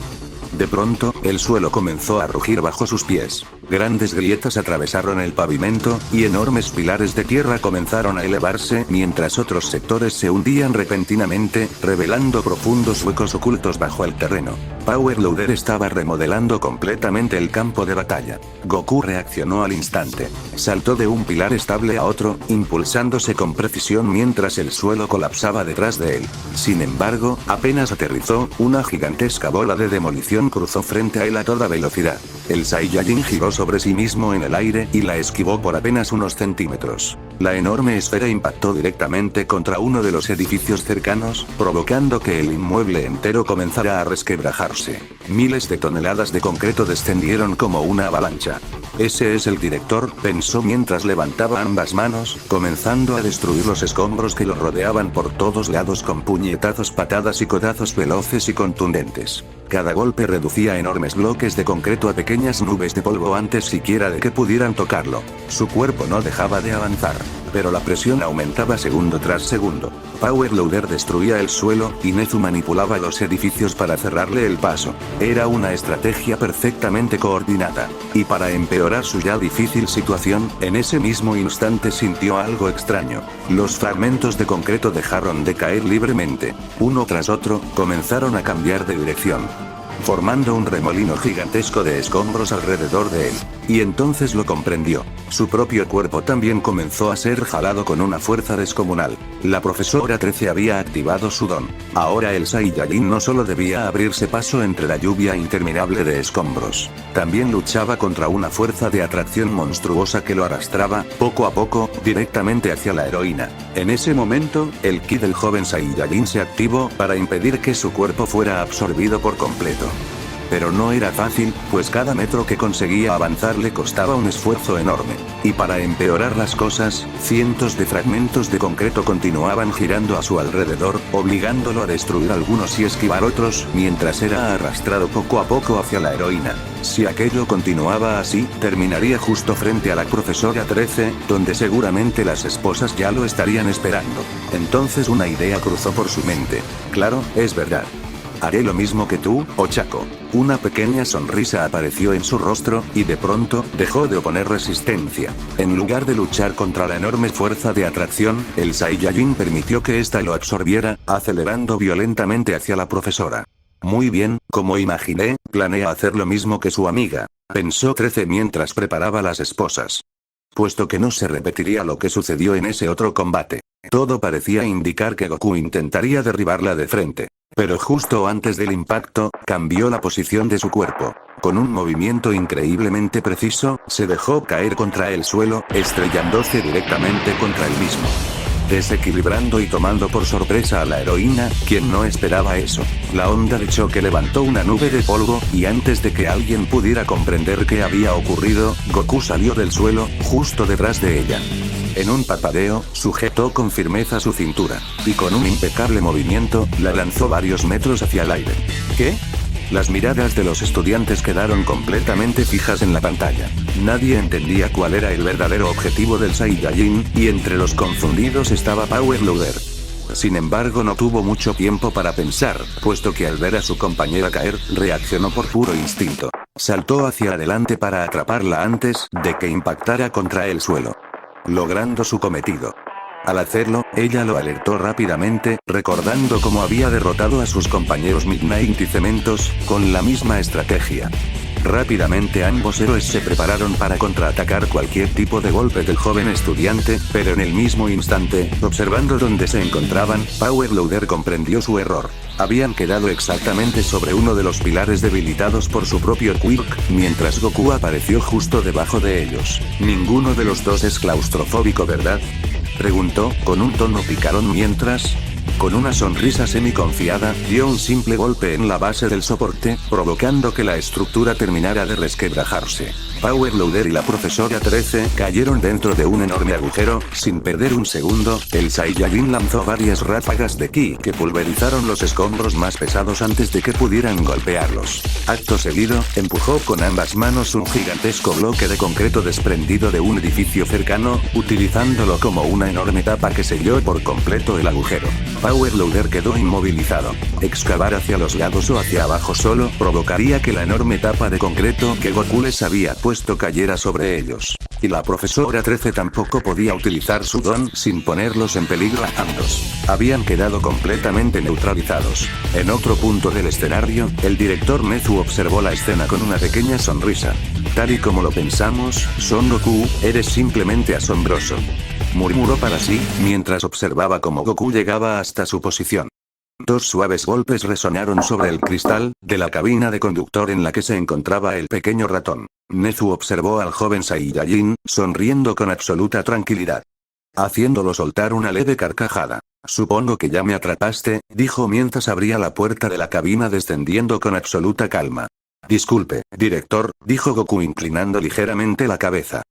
De pronto, el suelo comenzó a rugir bajo sus pies. Grandes grietas atravesaron el pavimento, y enormes pilares de tierra comenzaron a elevarse mientras otros sectores se hundían repentinamente, revelando profundos huecos ocultos bajo el terreno. Power Loader estaba remodelando completamente el campo de batalla. Goku reaccionó al instante. Saltó de un pilar estable a otro, impulsándose con precisión mientras el suelo colapsaba detrás de él. Sin embargo, apenas aterrizó, una gigantesca bola de demolición cruzó frente a él a toda velocidad. El Saiyajin giró sobre sí mismo en el aire y la esquivó por apenas unos centímetros. La enorme esfera impactó directamente contra uno de los edificios cercanos, provocando que el inmueble entero comenzara a resquebrajarse. Miles de toneladas de concreto descendieron como una avalancha. Ese es el director, pensó mientras levantaba ambas manos, comenzando a destruir los escombros que lo rodeaban por todos lados con puñetazos, patadas y codazos veloces y contundentes. Cada golpe reducía enormes bloques de concreto a pequeñas nubes de polvo antes siquiera de que pudieran tocarlo. Su cuerpo no dejaba de avanzar, pero la presión aumentaba segundo tras segundo. Power Loader destruía el suelo, y Nezu manipulaba los edificios para cerrarle el paso. Era una estrategia perfectamente coordinada. Y para empeorar su ya difícil situación, en ese mismo instante sintió algo extraño. Los fragmentos de concreto dejaron de caer libremente. Uno tras otro, comenzaron a cambiar de dirección, formando un remolino gigantesco de escombros alrededor de él. Y entonces lo comprendió. Su propio cuerpo también comenzó a ser jalado con una fuerza descomunal. La profesora 13 había activado su don. Ahora el Saiyajin no solo debía abrirse paso entre la lluvia interminable de escombros. También luchaba contra una fuerza de atracción monstruosa que lo arrastraba, poco a poco, directamente hacia la heroína. En ese momento, el ki del joven Saiyajin se activó para impedir que su cuerpo fuera absorbido por completo. Pero no era fácil, pues cada metro que conseguía avanzar le costaba un esfuerzo enorme. Y para empeorar las cosas, cientos de fragmentos de concreto continuaban girando a su alrededor, obligándolo a destruir algunos y esquivar otros, mientras era arrastrado poco a poco hacia la heroína. Si aquello continuaba así, terminaría justo frente a la profesora 13, donde seguramente las esposas ya lo estarían esperando. Entonces una idea cruzó por su mente. Claro, es verdad. Haré lo mismo que tú, Ochako. Una pequeña sonrisa apareció en su rostro, y de pronto, dejó de oponer resistencia. En lugar de luchar contra la enorme fuerza de atracción, el Saiyajin permitió que ésta lo absorbiera, acelerando violentamente hacia la profesora. Muy bien, como imaginé, planea hacer lo mismo que su amiga, pensó 13 mientras preparaba las esposas. Puesto que no se repetiría lo que sucedió en ese otro combate. Todo parecía indicar que Goku intentaría derribarla de frente. Pero justo antes del impacto, cambió la posición de su cuerpo. Con un movimiento increíblemente preciso, se dejó caer contra el suelo, estrellándose directamente contra el mismo. desequilibrando y tomando por sorpresa a la heroína, quien no esperaba eso. La onda de choque levantó una nube de polvo, y antes de que alguien pudiera comprender qué había ocurrido, Goku salió del suelo, justo detrás de ella. En un parpadeo, sujetó con firmeza su cintura, y con un impecable movimiento, la lanzó varios metros hacia el aire. ¿Qué? Las miradas de los estudiantes quedaron completamente fijas en la pantalla. Nadie entendía cuál era el verdadero objetivo del Saiyajin, y entre los confundidos estaba Power Loader. Sin embargo, no tuvo mucho tiempo para pensar, puesto que al ver a su compañera caer, reaccionó por puro instinto. Saltó hacia adelante para atraparla antes de que impactara contra el suelo, logrando su cometido. Al hacerlo, ella lo alertó rápidamente, recordando cómo había derrotado a sus compañeros Midnight y Cementos, con la misma estrategia. Rápidamente ambos héroes se prepararon para contraatacar cualquier tipo de golpe del joven estudiante, pero en el mismo instante, observando dónde se encontraban, Power Loader comprendió su error. Habían quedado exactamente sobre uno de los pilares debilitados por su propio quirk, mientras Goku apareció justo debajo de ellos. Ninguno de los dos es claustrofóbico, ¿verdad?, preguntó, con un tono picarón mientras, con una sonrisa semi-confiada, dio un simple golpe en la base del soporte, provocando que la estructura terminara de resquebrajarse. Power Loader y la profesora 13 cayeron dentro de un enorme agujero. Sin perder un segundo, el Saiyajin lanzó varias ráfagas de ki que pulverizaron los escombros más pesados antes de que pudieran golpearlos. Acto seguido, empujó con ambas manos un gigantesco bloque de concreto desprendido de un edificio cercano, utilizándolo como una enorme tapa que selló por completo el agujero. Power Loader quedó inmovilizado. Excavar hacia los lados o hacia abajo solo provocaría que la enorme tapa de concreto que Goku les había puesto cayera sobre ellos. Y la profesora 13 tampoco podía utilizar su don sin ponerlos en peligro a ambos. Habían quedado completamente neutralizados. En otro punto del escenario, el director Nezu observó la escena con una pequeña sonrisa. Tal y como lo pensamos, Son Goku, eres simplemente asombroso, murmuró para sí, mientras observaba cómo Goku llegaba hasta su posición. Dos suaves golpes resonaron sobre el cristal de la cabina de conductor en la que se encontraba el pequeño ratón. Nezu observó al joven Saiyajin, sonriendo con absoluta tranquilidad, haciéndolo soltar una leve carcajada. Supongo que ya me atrapaste, dijo mientras abría la puerta de la cabina descendiendo con absoluta calma. Disculpe, director, dijo Goku inclinando ligeramente la cabeza.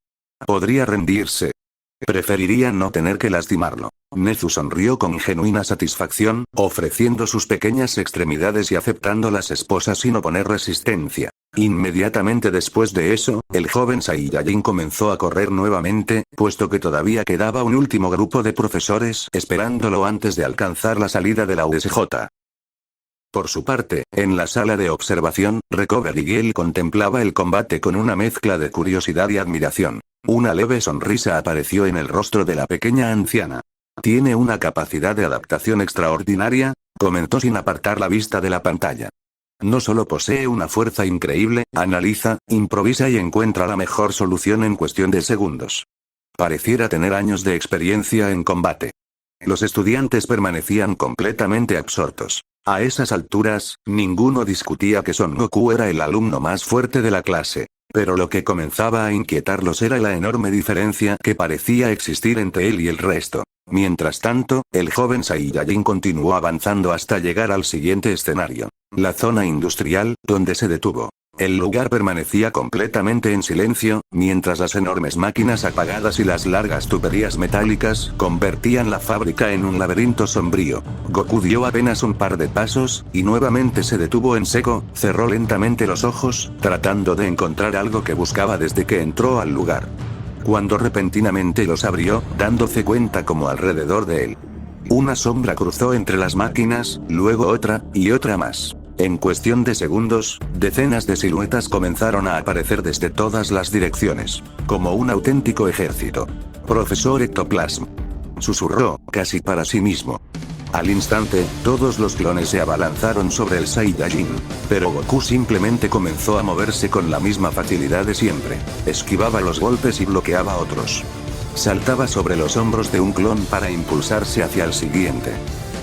Podría rendirse. Preferiría no tener que lastimarlo. Nezu sonrió con genuina satisfacción, ofreciendo sus pequeñas extremidades y aceptando las esposas sin oponer resistencia. Inmediatamente después de eso, el joven Saiyajin comenzó a correr nuevamente, puesto que todavía quedaba un último grupo de profesores esperándolo antes de alcanzar la salida de la USJ. Por su parte, en la sala de observación, Recover Miguel contemplaba el combate con una mezcla de curiosidad y admiración. Una leve sonrisa apareció en el rostro de la pequeña anciana. Tiene una capacidad de adaptación extraordinaria, comentó sin apartar la vista de la pantalla. No solo posee una fuerza increíble, analiza, improvisa y encuentra la mejor solución en cuestión de segundos. Pareciera tener años de experiencia en combate. Los estudiantes permanecían completamente absortos. A esas alturas, ninguno discutía que Son Goku era el alumno más fuerte de la clase. Pero lo que comenzaba a inquietarlos era la enorme diferencia que parecía existir entre él y el resto. Mientras tanto, el joven Saiyajin continuó avanzando hasta llegar al siguiente escenario. La zona industrial, donde se detuvo. El lugar permanecía completamente en silencio, mientras las enormes máquinas apagadas y las largas tuberías metálicas convertían la fábrica en un laberinto sombrío. Goku dio apenas un par de pasos, y nuevamente se detuvo en seco, cerró lentamente los ojos, tratando de encontrar algo que buscaba desde que entró al lugar. Cuando repentinamente los abrió, dándose cuenta como alrededor de él una sombra cruzó entre las máquinas, luego otra, y otra más. En cuestión de segundos, decenas de siluetas comenzaron a aparecer desde todas las direcciones, como un auténtico ejército. Profesor Ectoplasm, susurró, casi para sí mismo. Al instante, todos los clones se abalanzaron sobre el Saiyajin, pero Goku simplemente comenzó a moverse con la misma facilidad de siempre. Esquivaba los golpes y bloqueaba otros. Saltaba sobre los hombros de un clon para impulsarse hacia el siguiente.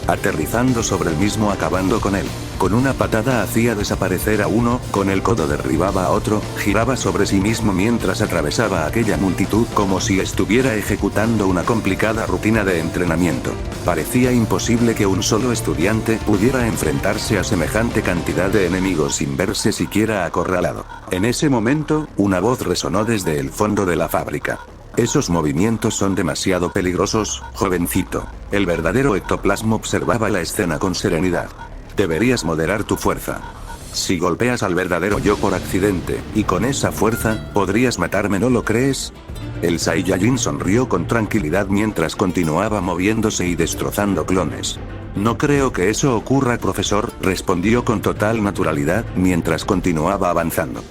aterrizando sobre el mismo acabando con él. Con una patada hacía desaparecer a uno, con el codo derribaba a otro, giraba sobre sí mismo mientras atravesaba aquella multitud como si estuviera ejecutando una complicada rutina de entrenamiento. Parecía imposible que un solo estudiante pudiera enfrentarse a semejante cantidad de enemigos sin verse siquiera acorralado. En ese momento, una voz resonó desde el fondo de la fábrica. Esos movimientos son demasiado peligrosos, jovencito. El verdadero ectoplasma observaba la escena con serenidad. Deberías moderar tu fuerza. Si golpeas al verdadero yo por accidente, y con esa fuerza, podrías matarme, ¿no lo crees? El Saiyajin sonrió con tranquilidad mientras continuaba moviéndose y destrozando clones. No creo que eso ocurra, profesor, respondió con total naturalidad, mientras continuaba avanzando.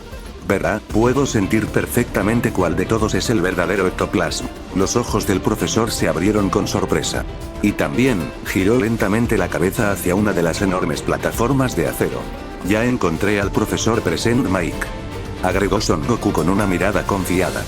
¿Verdad? Puedo sentir perfectamente cuál de todos es el verdadero ectoplasma. Los ojos del profesor se abrieron con sorpresa. Y también, giró lentamente la cabeza hacia una de las enormes plataformas de acero. Ya encontré al profesor Present Mike, agregó Son Goku con una mirada confiada.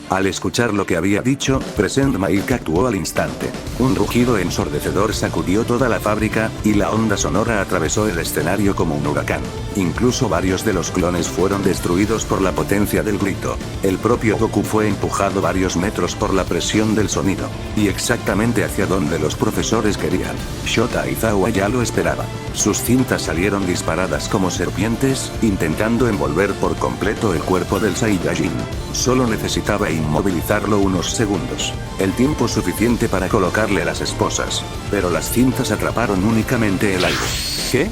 Al escuchar lo que había dicho, Present Mike actuó al instante. Un rugido ensordecedor sacudió toda la fábrica, y la onda sonora atravesó el escenario como un huracán. Incluso varios de los clones fueron destruidos por la potencia del grito. El propio Goku fue empujado varios metros por la presión del sonido. Y exactamente hacia donde los profesores querían. Shota Aizawa ya lo esperaba. Sus cintas salieron disparadas como serpientes, intentando envolver por completo el cuerpo del Saiyajin. Solo necesitaba inmovilizarlo unos segundos. El tiempo suficiente para colocarle las esposas. Pero las cintas atraparon únicamente el aire. ¿Qué?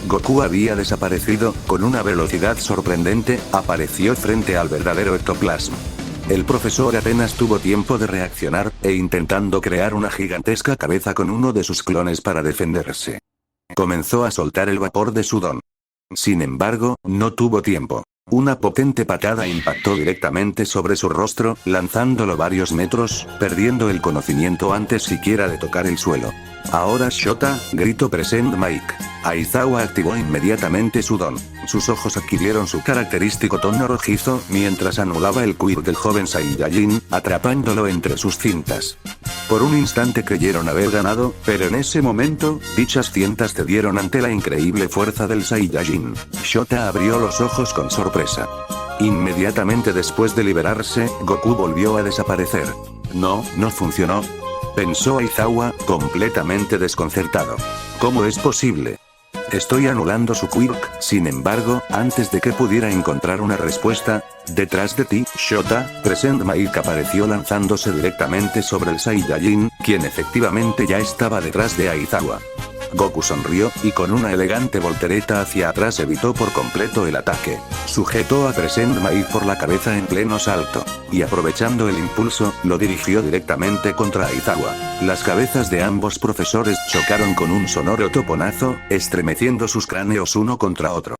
Goku había desaparecido, con una velocidad sorprendente, apareció frente al verdadero ectoplasma. El profesor apenas tuvo tiempo de reaccionar, intentando crear una gigantesca cabeza con uno de sus clones para defenderse. Comenzó a soltar el vapor de su don. Sin embargo, no tuvo tiempo. Una potente patada impactó directamente sobre su rostro, lanzándolo varios metros, perdiendo el conocimiento antes siquiera de tocar el suelo. Ahora Shota, gritó Present Mike. Aizawa activó inmediatamente su don. Sus ojos adquirieron su característico tono rojizo, mientras anulaba el quirk del joven Saiyajin, atrapándolo entre sus cintas. Por un instante creyeron haber ganado, pero en ese momento, dichas cintas cedieron ante la increíble fuerza del Saiyajin. Shota abrió los ojos con sorpresa. Inmediatamente después de liberarse, Goku volvió a desaparecer. No funcionó, pensó Aizawa, completamente desconcertado. ¿Cómo es posible? Estoy anulando su quirk. Sin embargo, antes de que pudiera encontrar una respuesta, detrás de ti, Shota, Present Mike apareció lanzándose directamente sobre el Saiyajin, quien efectivamente ya estaba detrás de Aizawa. Goku sonrió, y con una elegante voltereta hacia atrás evitó por completo el ataque. Sujetó a Present Mike por la cabeza en pleno salto, y aprovechando el impulso, lo dirigió directamente contra Aizawa. Las cabezas de ambos profesores chocaron con un sonoro toponazo, estremeciendo sus cráneos uno contra otro.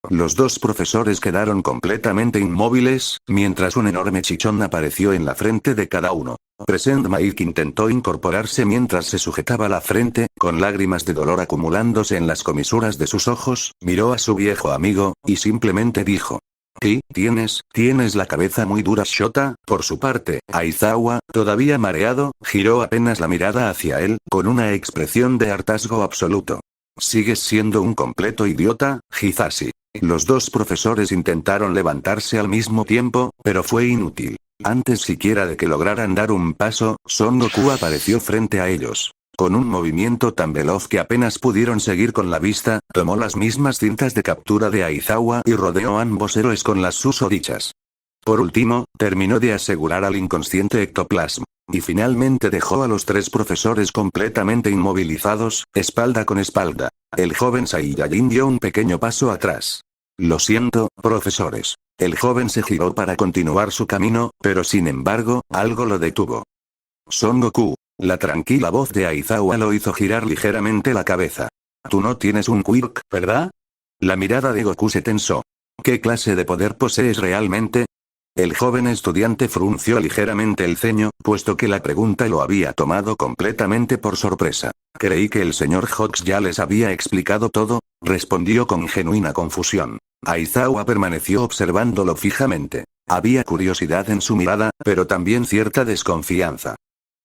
Los dos profesores quedaron completamente inmóviles, mientras un enorme chichón apareció en la frente de cada uno. Present Mike intentó incorporarse mientras se sujetaba la frente, con lágrimas de dolor acumulándose en las comisuras de sus ojos, miró a su viejo amigo, y simplemente dijo: «Sí, tienes la cabeza muy dura». Shota, por su parte, Aizawa, todavía mareado, giró apenas la mirada hacia él, con una expresión de hartazgo absoluto. «Sigues siendo un completo idiota, Hizashi». Los dos profesores intentaron levantarse al mismo tiempo, pero fue inútil. Antes siquiera de que lograran dar un paso, Son Goku apareció frente a ellos. Con un movimiento tan veloz que apenas pudieron seguir con la vista, tomó las mismas cintas de captura de Aizawa y rodeó a ambos héroes con las susodichas. Por último, terminó de asegurar al inconsciente ectoplasma. Y finalmente dejó a los tres profesores completamente inmovilizados, espalda con espalda. El joven Saiyajin dio un pequeño paso atrás. «Lo siento, profesores». El joven se giró para continuar su camino, pero sin embargo, algo lo detuvo. «Son Goku». La tranquila voz de Aizawa lo hizo girar ligeramente la cabeza. «Tú no tienes un quirk, ¿verdad?». La mirada de Goku se tensó. «¿Qué clase de poder posees realmente?». El joven estudiante frunció ligeramente el ceño, puesto que la pregunta lo había tomado completamente por sorpresa. «Creí que el señor Hawks ya les había explicado todo», respondió con genuina confusión. Aizawa permaneció observándolo fijamente. Había curiosidad en su mirada, pero también cierta desconfianza.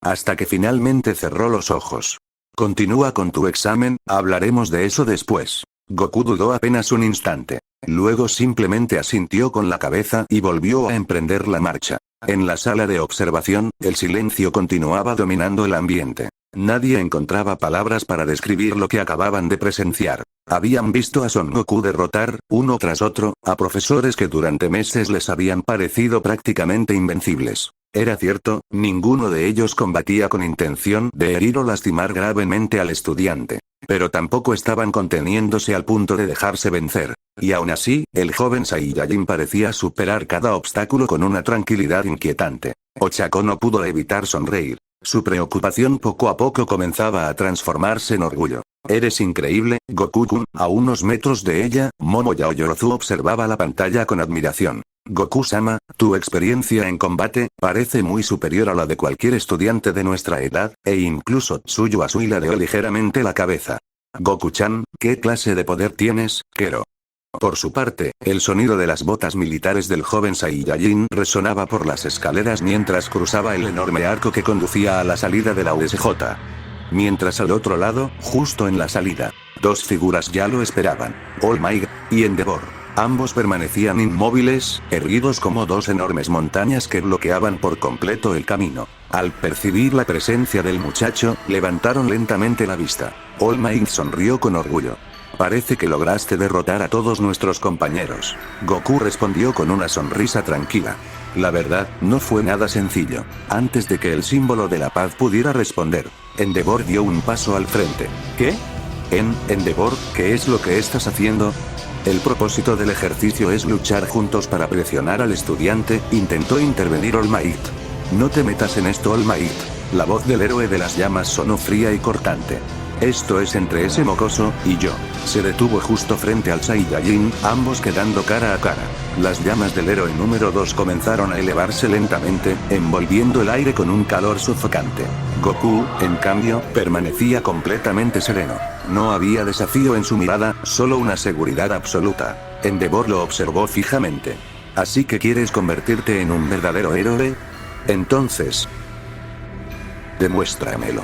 Hasta que finalmente cerró los ojos. Continúa con tu examen, hablaremos de eso después. Goku dudó apenas un instante. Luego simplemente asintió con la cabeza y volvió a emprender la marcha. En la sala de observación, el silencio continuaba dominando el ambiente. Nadie encontraba palabras para describir lo que acababan de presenciar. Habían visto a Son Goku derrotar, uno tras otro, a profesores que durante meses les habían parecido prácticamente invencibles. Era cierto, ninguno de ellos combatía con intención de herir o lastimar gravemente al estudiante. Pero tampoco estaban conteniéndose al punto de dejarse vencer. Y aún así, el joven Saiyajin parecía superar cada obstáculo con una tranquilidad inquietante. Ochako no pudo evitar sonreír. Su preocupación poco a poco comenzaba a transformarse en orgullo. Eres increíble, Goku-kun. A unos metros de ella, Momo Yaoyorozu observaba la pantalla con admiración. Goku-sama, tu experiencia en combate parece muy superior a la de cualquier estudiante de nuestra edad, e incluso Tsuyu Asui ladeó ligeramente la cabeza. Goku-chan, ¿qué clase de poder tienes, Kero? Por su parte, el sonido de las botas militares del joven Saiyajin resonaba por las escaleras mientras cruzaba el enorme arco que conducía a la salida de la USJ. Mientras al otro lado, justo en la salida, dos figuras ya lo esperaban, All Might y Endeavor. Ambos permanecían inmóviles, erguidos como dos enormes montañas que bloqueaban por completo el camino. Al percibir la presencia del muchacho, levantaron lentamente la vista. All Might sonrió con orgullo. Parece que lograste derrotar a todos nuestros compañeros. Goku respondió con una sonrisa tranquila. La verdad, no fue nada sencillo. Antes de que el símbolo de la paz pudiera responder, Endeavor dio un paso al frente. ¿Qué? Endeavor, ¿qué es lo que estás haciendo? El propósito del ejercicio es luchar juntos para presionar al estudiante, intentó intervenir All Might. No te metas en esto, All Might. La voz del héroe de las llamas sonó fría y cortante. Esto es entre ese mocoso y yo. Se detuvo justo frente al Saiyajin, ambos quedando cara a cara. Las llamas del héroe número 2 comenzaron a elevarse lentamente, envolviendo el aire con un calor sofocante. Goku, en cambio, permanecía completamente sereno. No había desafío en su mirada, solo una seguridad absoluta. Endeavor lo observó fijamente. ¿Así que quieres convertirte en un verdadero héroe? Entonces, demuéstramelo.